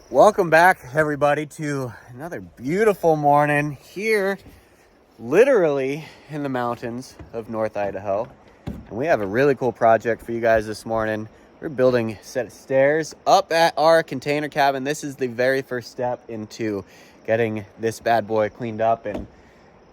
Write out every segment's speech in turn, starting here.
Welcome back, everybody, to another beautiful morning here, literally in the mountains of North Idaho. And we have a really cool project for you guys this morning. We're building a set of stairs up at our container cabin. This is the very first step into getting this bad boy cleaned up. And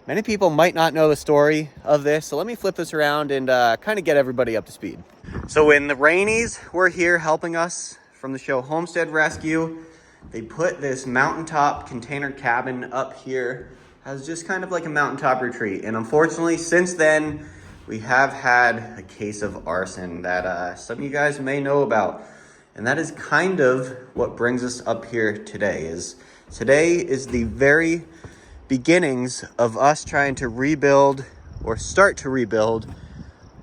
many people might not know the story of this, so let me flip this around and kind of get everybody up to speed. So when the Rainies were here helping us from the show Homestead Rescue, they put this mountaintop container cabin up here as just kind of like a mountaintop retreat. And unfortunately, since then, we have had a case of arson that some of you guys may know about. And that is kind of what brings us up here today. Today is the very beginnings of us trying to rebuild or start to rebuild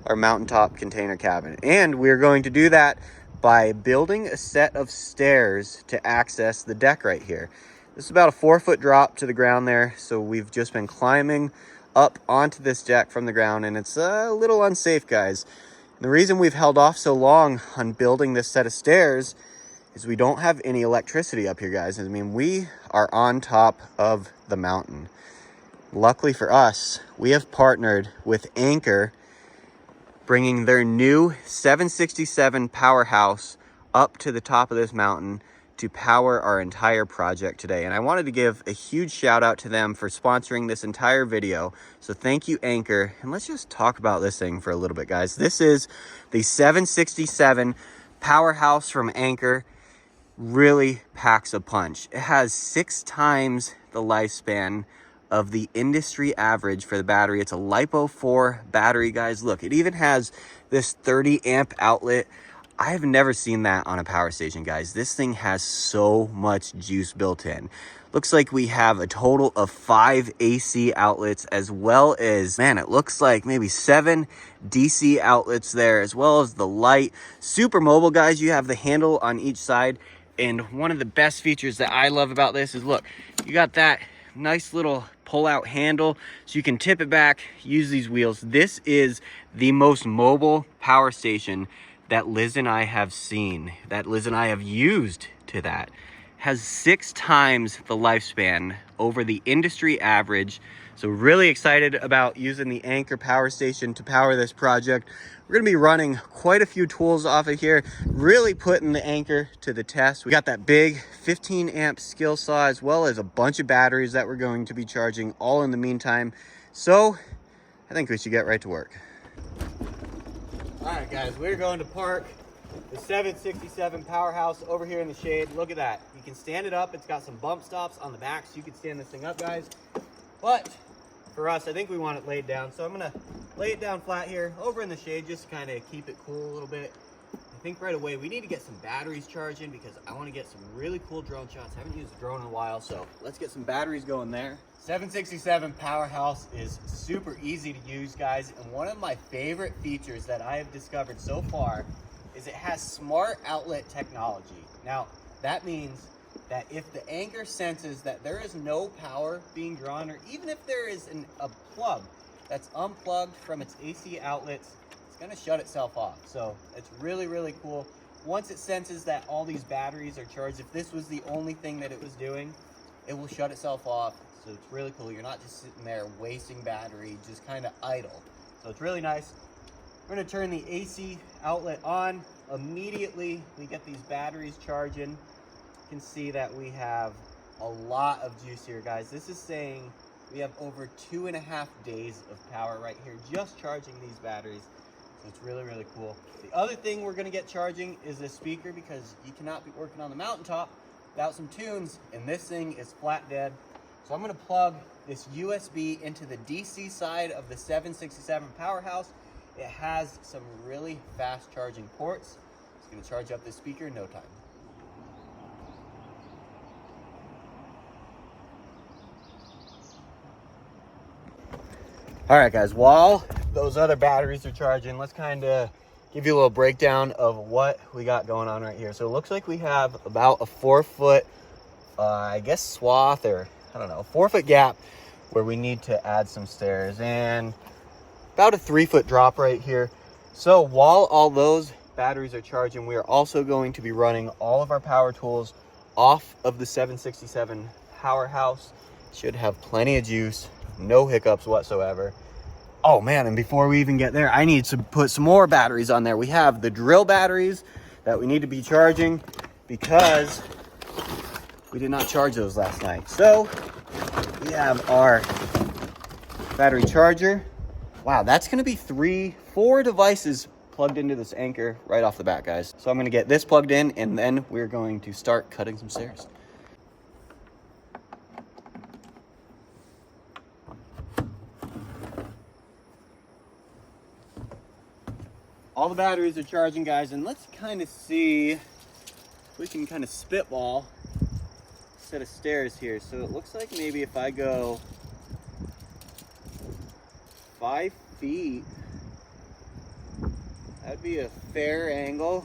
our mountaintop container cabin. And we're going to do that by building a set of stairs to access the deck right here. This is about a 4-foot drop to the ground there, so we've just been climbing up onto this deck from the ground, and it's a little unsafe, guys. And the reason we've held off so long on building this set of stairs is we don't have any electricity up here, guys. I mean, we are on top of the mountain. Luckily for us, we have partnered with Anchor, bringing their new 767 powerhouse up to the top of this mountain to power our entire project today. And I wanted to give a huge shout out to them for sponsoring this entire video. So thank you, Anchor. And let's just talk about this thing for a little bit, guys. This is the 767 powerhouse from Anchor. Really packs a punch. It has 6 times the lifespan of the industry average for the battery. It's a LiPo 4 battery, guys. Look, it even has this 30 amp outlet. I have never seen that on a power station, guys. This thing has so much juice built in. Looks like we have a total of 5 AC outlets, as well as, man, it looks like maybe 7 DC outlets there, as well as the light. Super mobile, guys. You have the handle on each side. And one of the best features that I love about this is, look, you got that nice little pull-out handle, so you can tip it back, use these wheels. This is the most mobile power station that Liz and I have seen, that Liz and I have used to that. Has 6 times the lifespan over the industry average. So really excited about using the Anchor power station to power this project. We're gonna be running quite a few tools off of here, really putting the Anchor to the test. We got that big 15 amp skill saw, as well as a bunch of batteries that we're going to be charging all in the meantime. So I think we should get right to work. All right, guys, we're going to park the 767 powerhouse over here in the shade. Look at that. You can stand it up. It's got some bump stops on the back, so you can stand this thing up, guys. But for us, I think we want it laid down. So I'm gonna lay it down flat here over in the shade, just to kind of keep it cool a little bit. I think right away we need to get some batteries charging, because I want to get some really cool drone shots. I haven't used a drone in a while, so let's get some batteries going there. 767 powerhouse is super easy to use, guys, and one of my favorite features that I have discovered so far is it has smart outlet technology. Now that means that if the Anchor senses that there is no power being drawn, or even if there is a plug that's unplugged from its AC outlets, it's gonna shut itself off. So it's really, really cool. Once it senses that all these batteries are charged, if this was the only thing that it was doing, it will shut itself off. So it's really cool. You're not just sitting there wasting battery, just kind of idle. So it's really nice. We're gonna turn the AC outlet on. Immediately we get these batteries charging. You can see that we have a lot of juice here, guys. This is saying we have over 2.5 days of power right here just charging these batteries. So it's really, really cool. The other thing we're gonna get charging is this speaker, because you cannot be working on the mountaintop without some tunes, and this thing is flat dead. So I'm gonna plug this USB into the DC side of the 767 powerhouse. It has some really fast charging ports. It's gonna charge up this speaker in no time. All right, guys, while those other batteries are charging, let's kind of give you a little breakdown of what we got going on right here. So it looks like we have about a 4-foot, I guess, swath, or I don't know, 4-foot gap where we need to add some stairs, and about a 3-foot drop right here. So while all those batteries are charging, we are also going to be running all of our power tools off of the 767 powerhouse. Should have plenty of juice, no hiccups whatsoever. Oh man, and before we even get there, I need to put some more batteries on there. We have the drill batteries that we need to be charging because we did not charge those last night. So we have our battery charger. Wow, that's gonna be 4 devices plugged into this anchor right off the bat, guys. So I'm gonna get this plugged in and then we're going to start cutting some stairs. All the batteries are charging, guys, and let's kind of see if we can kind of spitball a set of stairs here. So it looks like maybe if I go 5 feet, that'd be a fair angle. All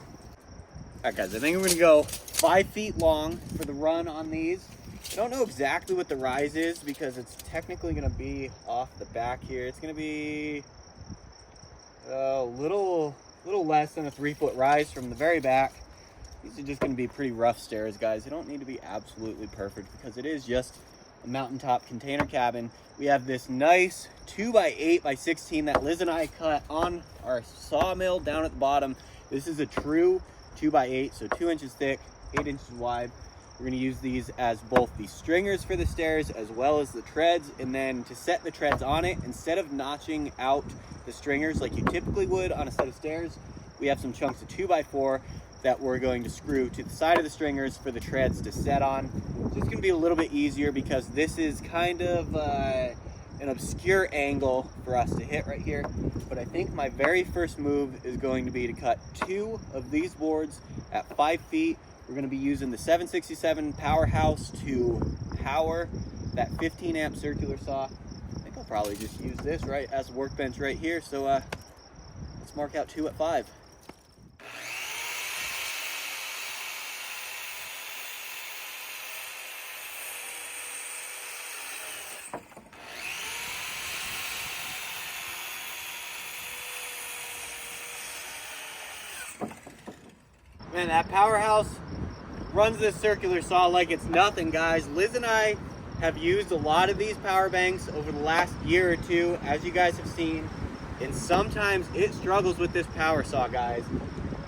right, guys, I think we're gonna go 5 feet long for the run on these. I don't know exactly what the rise is because it's technically gonna be off the back here. It's gonna be a little less than a 3-foot rise from the very back. These are just going to be pretty rough stairs, guys. They don't need to be absolutely perfect because it is just a mountaintop container cabin. We have this nice 2x8x16 that Liz and I cut on our sawmill down at the bottom. This is a true 2x8, so 2 inches thick, 8 inches wide. We're going to use these as both the stringers for the stairs as well as the treads. And then to set the treads on it, instead of notching out the stringers like you typically would on a set of stairs, we have some chunks of 2x4 that we're going to screw to the side of the stringers for the treads to set on. So it's going to be a little bit easier because this is kind of an obscure angle for us to hit right here. But I think my very first move is going to be to cut 2 of these boards at 5 feet. We're going to be using the 767 powerhouse to power that 15 amp circular saw. I think I'll probably just use this right as a workbench right here. So let's mark out 2 at 5. Man, that powerhouse runs this circular saw like it's nothing, guys. Liz and I have used a lot of these power banks over the last year or two, as you guys have seen, and sometimes it struggles with this power saw, guys.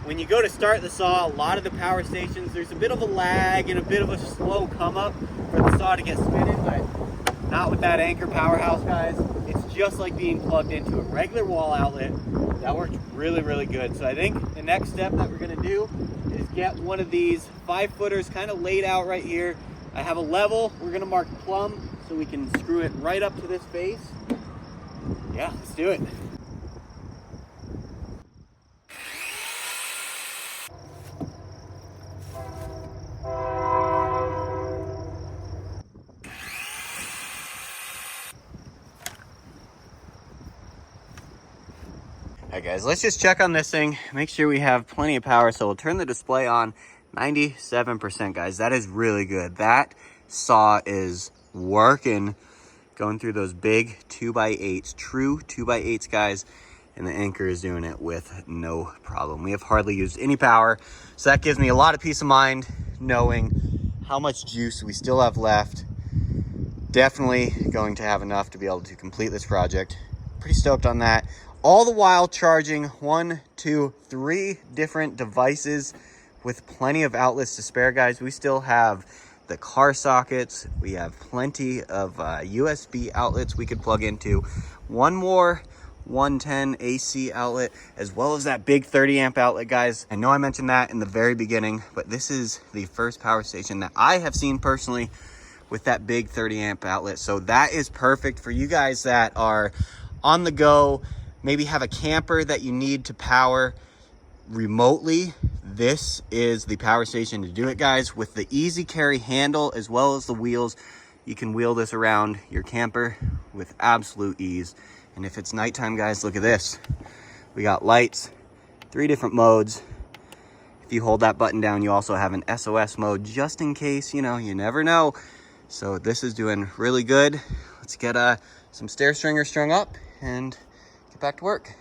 When you go to start the saw, a lot of the power stations, there's a bit of a lag and a bit of a slow come up for the saw to get spinning, but not with that Anchor powerhouse, guys. It's just like being plugged into a regular wall outlet. That worked really, really good. So I think the next step that we're gonna do is get one of these 5-footers kind of laid out right here. I have a level, we're gonna mark plumb so we can screw it right up to this face. Yeah, let's do it. All right, guys, let's just check on this thing, make sure we have plenty of power. So we'll turn the display on. 97%, guys. That is really good. That saw is working, going through those big 2x8s, true 2x8s, guys, and the Anchor is doing it with no problem. We have hardly used any power, so that gives me a lot of peace of mind knowing how much juice we still have left. Definitely going to have enough to be able to complete this project. Pretty stoked on that. All the while charging 1, 2, 3 different devices with plenty of outlets to spare, guys. We still have the car sockets. We have plenty of USB outlets we could plug into. One more 110 AC outlet, as well as that big 30 amp outlet, guys. I know I mentioned that in the very beginning, but this is the first power station that I have seen personally with that big 30 amp outlet. So that is perfect for you guys that are on the go, maybe have a camper that you need to power remotely. This is the power station to do it, guys. With the easy carry handle as well as the wheels, you can wheel this around your camper with absolute ease. And if it's nighttime, guys, look at this. We got lights, 3 different modes. If you hold that button down, you also have an SOS mode just in case, you know, you never know. So this is doing really good. Let's get some stair stringers strung up and get back to work.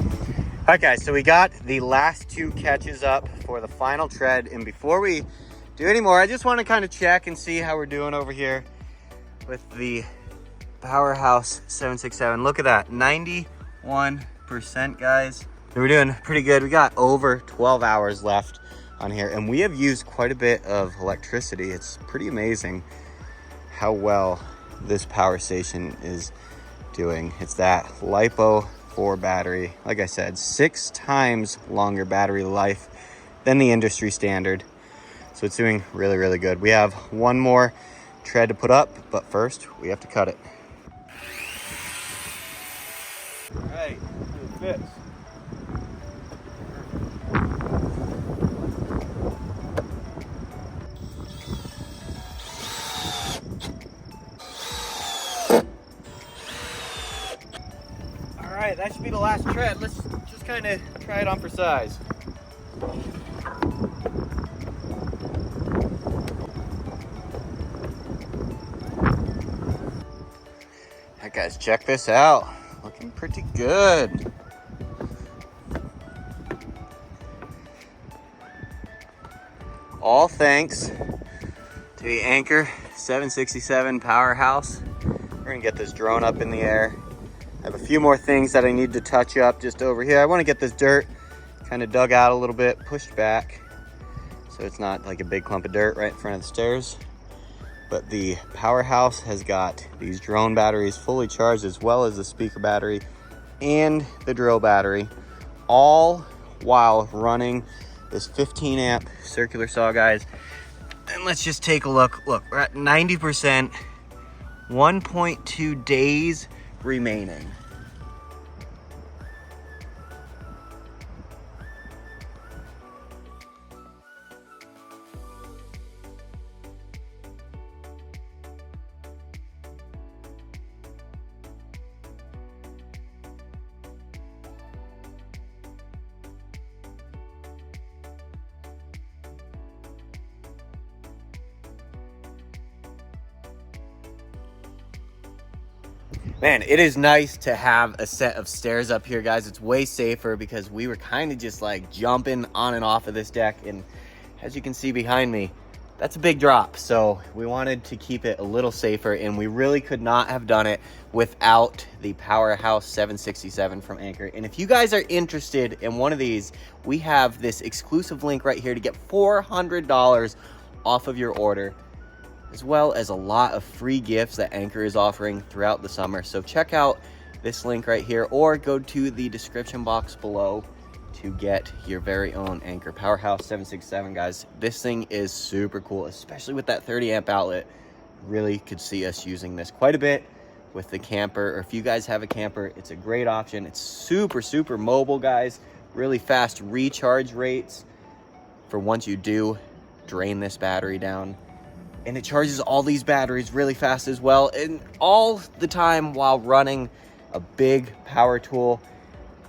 All right, guys, so we got the last 2 catches up for the final tread. And before we do any more, I just want to kind of check and see how we're doing over here with the Powerhouse 767. Look at that, 91%, guys. So we're doing pretty good. We got over 12 hours left on here, and we have used quite a bit of electricity. It's pretty amazing how well this power station is doing. It's that LiPo 4 battery. Like I said, 6 times longer battery life than the industry standard. So it's doing really, really good. We have one more tread to put up, but first we have to cut it. All right, it fits. All right, that should be the last tread. Let's just kind of try it on for size. All right, guys, check this out. Looking pretty good. All thanks to the Anchor 767 Powerhouse. We're gonna get this drone up in the air. I have a few more things that I need to touch up just over here. I want to get this dirt kind of dug out a little bit, pushed back, so it's not like a big clump of dirt right in front of the stairs. But the Powerhouse has got these drone batteries fully charged, as well as the speaker battery and the drill battery, all while running this 15 amp circular saw, guys. And let's just take a look. Look, we're at 90%, 1.2 days remaining. Man, it is nice to have a set of stairs up here, guys. It's way safer because we were kind of just like jumping on and off of this deck. And as you can see behind me, that's a big drop. So we wanted to keep it a little safer, and we really could not have done it without the Powerhouse 767 from Anchor. And if you guys are interested in one of these, we have this exclusive link right here to get $400 off of your order, as well as a lot of free gifts that Anchor is offering throughout the summer. So check out this link right here, or go to the description box below to get your very own Anchor Powerhouse 767, guys. This thing is super cool, especially with that 30 amp outlet. Really could see us using this quite a bit with the camper, or if you guys have a camper, it's a great option. It's super, super mobile, guys. Really fast recharge rates for once you do drain this battery down. And it charges all these batteries really fast as well, and all the time while running a big power tool.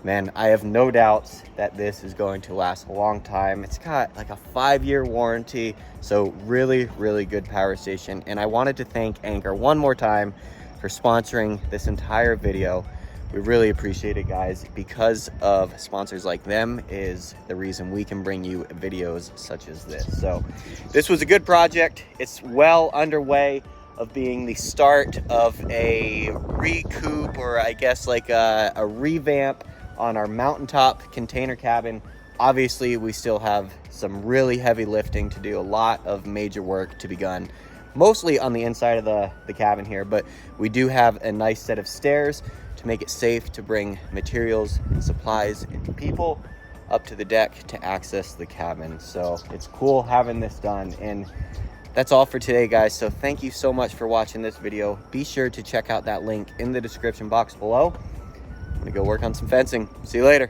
Man, I have no doubts that this is going to last a long time. It's got like a 5-year warranty, so really, really good power station. And I wanted to thank Anchor one more time for sponsoring this entire video. We really appreciate it, guys. Because of sponsors like them is the reason we can bring you videos such as this. So this was a good project. It's well underway of being the start of a recoup, or I guess like a revamp on our mountaintop container cabin. Obviously, we still have some really heavy lifting to do, a lot of major work to be done, mostly on the inside of the cabin here, but we do have a nice set of stairs to make it safe to bring materials and supplies and people up to the deck to access the cabin. So it's cool having this done. And that's all for today, guys. So thank you so much for watching this video. Be sure to check out that link in the description box below. I'm gonna go work on some fencing. See you later.